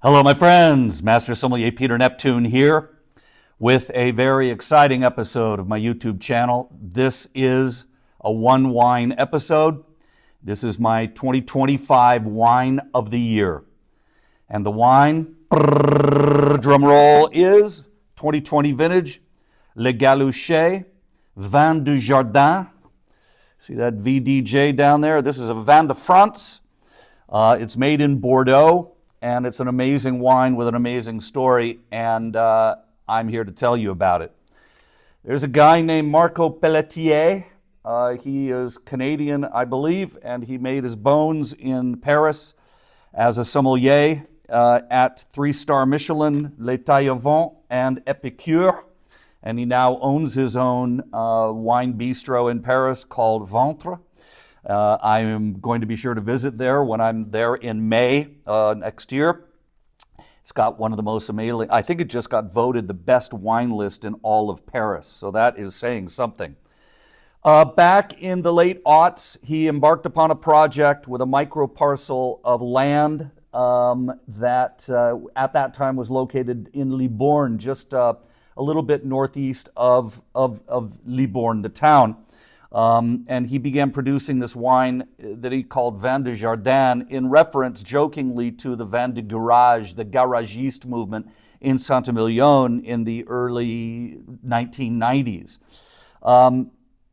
Hello, my friends. Master Sommelier Peter Neptune here with a very exciting episode of my YouTube channel. This is a one wine episode. This is my 2025 wine of the year. And the wine, drum roll, is 2020 vintage, Le Galouchey, Vin du Jardin. See that VDJ down there? This is a Vin de France. It's made in Bordeaux. And it's an amazing wine with an amazing story, and I'm here to tell you about it. There's a guy named Marco Pelletier. He is Canadian, I believe, and he made his bones in Paris as a sommelier at 3-star Michelin, Les Taillavants, and Epicure. And he now owns his own wine bistro in Paris called Ventre. I am going to be sure to visit there when I'm there in May next year. It's got one of the most amazing, I think it just got voted the best wine list in all of Paris, so that is saying something. Back in the late aughts, he embarked upon a project with a micro parcel of land that at that time was located in Libourne, just a little bit northeast of Libourne, the town. And he began producing this wine that he called Vin du Jardin in reference jokingly to the vin de garage, the garagiste movement in Saint-Emilion in the early 1990s.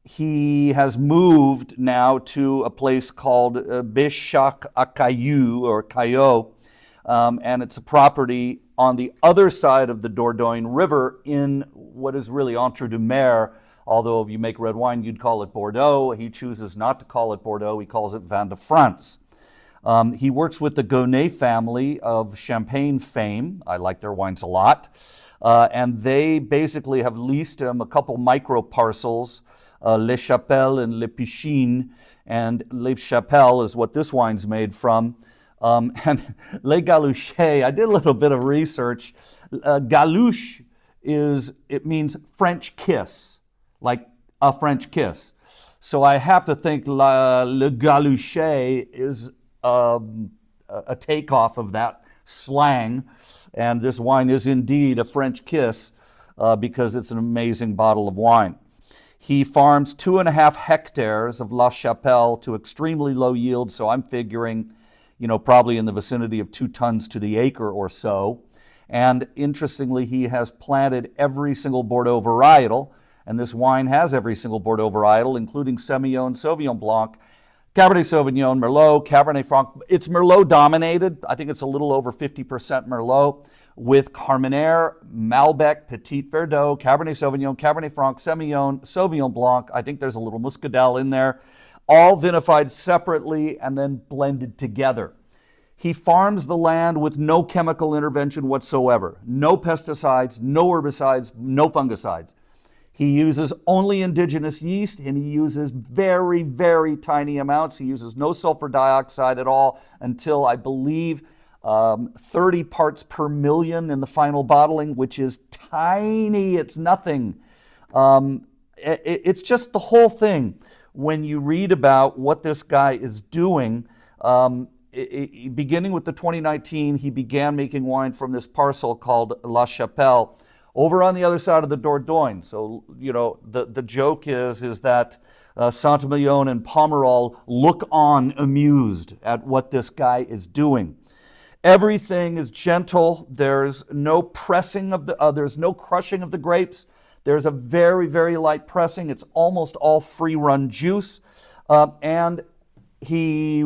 He has moved now to a place called Béchac-à-Caillou or Caillot, and it's a property on the other side of the Dordogne River in what is really Entre-deux-Mers. Although if you make red wine, you'd call it Bordeaux. He chooses not to call it Bordeaux. He calls it Vin de France. He works with the Gonnet family of Champagne fame. I like their wines a lot. And they basically have leased him a couple micro parcels, Les Chapelles and Les Pichines. And Les Chapelles is what this wine's made from. And Les Galouchey, I did a little bit of research. Galouche it means French kiss. Like a French kiss. So I have to think Le Galouchey is a takeoff of that slang, and this wine is indeed a French kiss because it's an amazing bottle of wine. He farms 2.5 hectares of La Chapelle to extremely low yield, so I'm figuring, probably in the vicinity of 2 tons to the acre or so. And interestingly, he has planted every single Bordeaux varietal. And this wine has every single Bordeaux varietal, including Semillon, Sauvignon Blanc, Cabernet Sauvignon, Merlot, Cabernet Franc. It's Merlot dominated. I think it's a little over 50% Merlot, with Carmenère, Malbec, Petit Verdot, Cabernet Sauvignon, Cabernet Franc, Semillon, Sauvignon Blanc. I think there's a little Muscadel in there, all vinified separately and then blended together. He farms the land with no chemical intervention whatsoever. No pesticides, no herbicides, no fungicides. He uses only indigenous yeast, and he uses very, very tiny amounts. He uses no sulfur dioxide at all until, I believe, 30 parts per million in the final bottling, which is tiny. It's nothing. It's just the whole thing. When you read about what this guy is doing, beginning with the 2019, he began making wine from this parcel called La Chapelle, over on the other side of the Dordogne. So, the joke is that Saint-Emilion and Pomerol look on amused at what this guy is doing. Everything is gentle. There's no pressing there's no crushing of the grapes. There's a very, very light pressing. It's almost all free-run juice. And he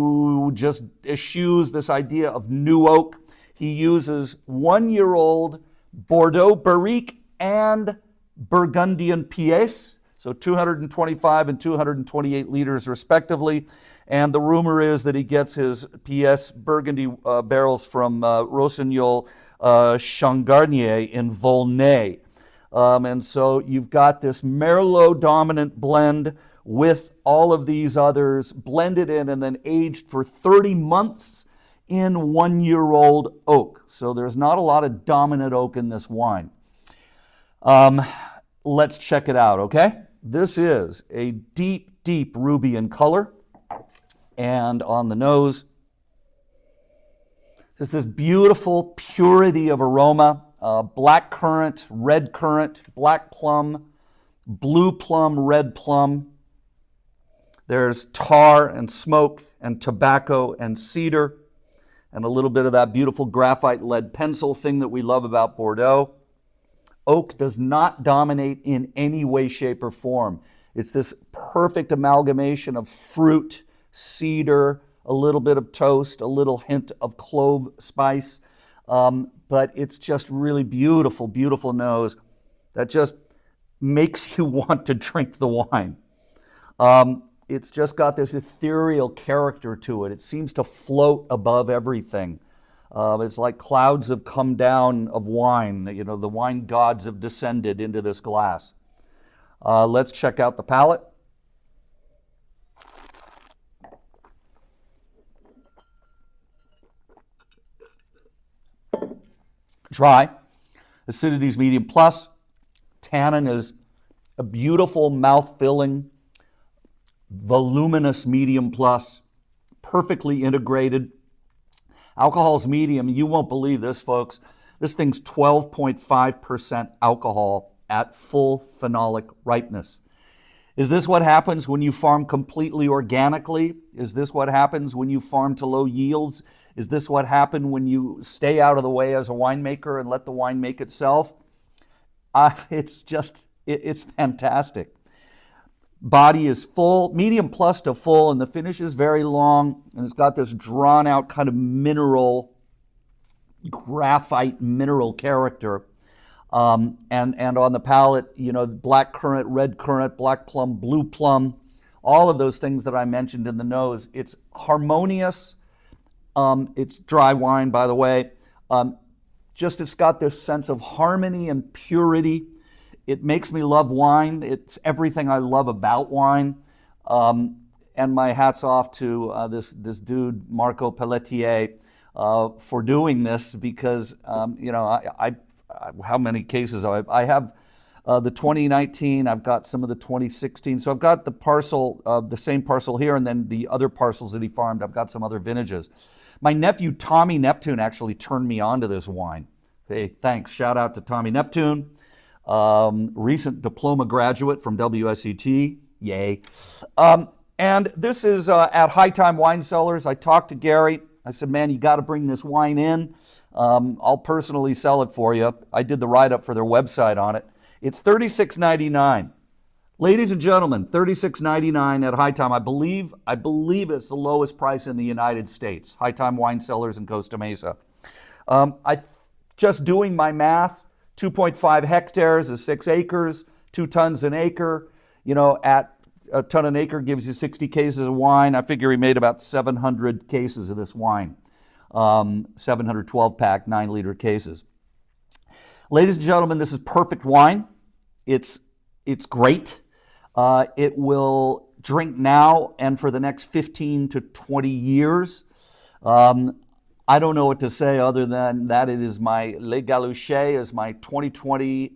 just eschews this idea of new oak. He uses 1-year-old Bordeaux Barrique and Burgundian Pièce, so 225 and 228 liters respectively. And the rumor is that he gets his Pièce Burgundy barrels from Rossignol Changarnier in Volnay. And so you've got this Merlot dominant blend with all of these others blended in and then aged for 30 months in 1-year-old oak. So there's not a lot of dominant oak in this wine. Let's check it out, okay? This is a deep, deep ruby in color. And on the nose, Just this beautiful purity of aroma, black currant, red currant, black plum, blue plum, red plum. There's tar and smoke and tobacco and cedar and a little bit of that beautiful graphite lead pencil thing that we love about Bordeaux. Oak does not dominate in any way, shape, or form. It's this perfect amalgamation of fruit, cedar, a little bit of toast, a little hint of clove spice. But it's just really beautiful, beautiful nose that just makes you want to drink the wine. It's just got this ethereal character to it. It seems to float above everything. It's like clouds have come down of wine. You know, the wine gods have descended into this glass. Let's check out the palate. Dry. Acidity is medium plus. Tannin is a beautiful, mouth-filling, voluminous medium plus. Perfectly integrated. Alcohol's medium. You won't believe this, folks. This thing's 12.5% alcohol at full phenolic ripeness. Is this what happens when you farm completely organically? Is this what happens when you farm to low yields? Is this what happened when you stay out of the way as a winemaker and let the wine make itself? It's fantastic. Body is full, medium plus to full, and the finish is very long, and it's got this drawn out kind of mineral, graphite mineral character. And on the palate, you know, black currant, red currant, black plum, blue plum, all of those things that I mentioned in the nose. It's harmonious. It's dry wine, by the way. It's got this sense of harmony and purity. It makes me love wine. It's everything I love about wine. And my hat's off to this dude, Marco Pelletier, for doing this because, you know, how many cases I have the 2019, I've got some of the 2016. So I've got the parcel, the same parcel here, and then the other parcels that he farmed. I've got some other vintages. My nephew, Tommy Neptune, actually turned me on to this wine. Hey, thanks. Shout out to Tommy Neptune, recent diploma graduate from WSET. Yay. And this is at High Time Wine Cellars. I talked to Gary. I said, man, you got to bring this wine in. I'll personally sell it for you. I did the write-up for their website on it. It's $36.99. Ladies and gentlemen, $36.99 at High Time. I believe it's the lowest price in the United States. High Time Wine Cellars in Costa Mesa. Just doing my math, 2.5 hectares is 6 acres, 2 tons an acre. You know, at a ton an acre gives you 60 cases of wine. I figure he made about 700 cases of this wine. 712 pack, 9-liter cases. Ladies and gentlemen, this is perfect wine. It's great. It will drink now and for the next 15 to 20 years. I don't know what to say other than that it is my Le Galouchey is my 2020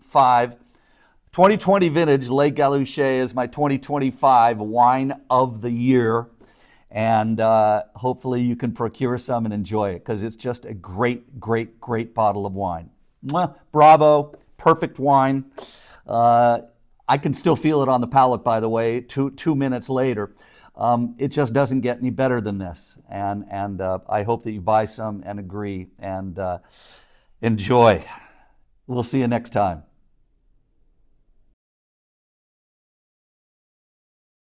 vintage. Le Galouchey is my 2025 wine of the year. And hopefully you can procure some and enjoy it because it's just a great, great, great bottle of wine. Mwah, bravo, perfect wine. I can still feel it on the palate, by the way, two minutes later. It just doesn't get any better than this. And I hope that you buy some and agree and enjoy. We'll see you next time.